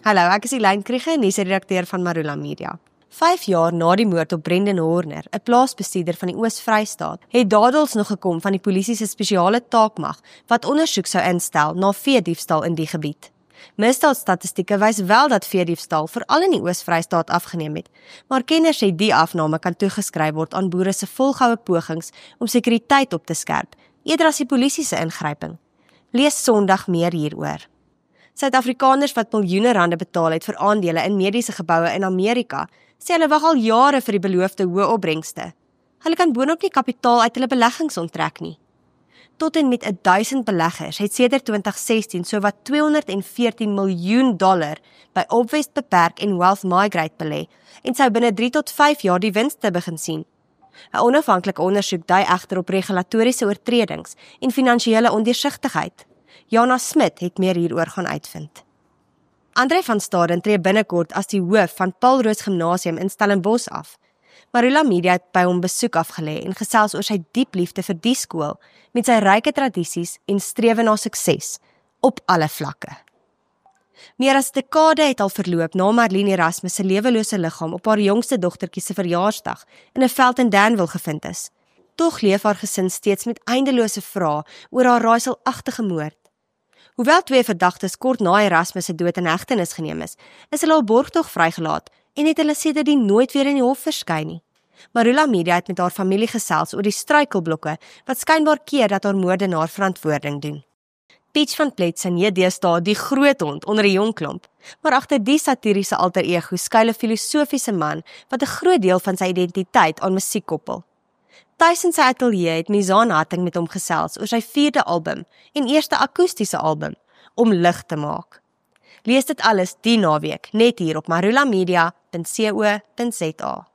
Hallo, ek is Elaine Kriege, nuusredakteur van Marula Media. 5 jaar na die moord op Brendan Horner, 'n plaasbestuurder van die Oos-Vrystaat, het dadels nog gekom van die polisie se spesiale taakmag wat ondersoek sou instel na veediefstal in die gebied. Misdaadstatistieke wys wel dat veediefstal veral in die Oos-Vrystaat afgeneem het, maar kenners sê die afname kan toegeskryf word aan boere se volgehoue pogings om sekuriteit op te skerp, eerder as die polisie se ingryping. Lees Sondag meer hieroor. Suid-Afrikaners wat miljoene rande betaal het vir aandele in mediese geboue in Amerika, sê hulle wag al jare vir die beloofde hoë opbrengste. Hulle kan boonop nie kapitaal uit hulle beleggings onttrek nie. Tot en met 1000 beleggers het sedert 2016 sowat $214 miljoen by Opwest Beperk en Wealth Migrate belê en sou binne 3 tot 5 jaar die winste begin sien. 'n Onafhanklike ondersoek dui egter op regulatoriese oortredings en finansiële ondeursigtigheid. Jana Smit het meer hieroor gaan uitvind. André van Staden tree binnekort as die hoof van Paul Roos Gimnasium in Stellenbosch af. Marula Media het by hom besoek afgelê en gesels oor sy diep liefde vir die skool met sy ryke tradisies en strewe na sukses op alle vlakke. Meer as 'n dekade het al verloop na Marlene Erasmus se lewelose liggaam op haar jongste dogtertjie se verjaarsdag in 'n veld in Danville gevind is. Tog leef haar gesin steeds met eindelose vrae oor haar raaiselagtige moord. Hoewel 2 verdagtes kort na Erasmus se dood in hegtenis geneem is hulle op borgtog vrygelaat en het hulle sedertdien nooit weer in die hof verskyn nie. Marula Media het met haar familie gesels oor die struikelblokke wat skynbaar keer dat haar moordenaar verantwoording doen. Peach van Plets en deesdae die groot hond onder 'n jong klomp, maar agter die satiriese alter ego skuil 'n filosofiese man wat 'n groot deel van sy identiteit aan musiek koppel. Tuis in sy ateljee het Mizaan Hatting met hom gesels oor sy 4de album en eerste akoestiese album, Om lig te maak. Lees dit alles die naweek, net hier op marulamedia.co.za.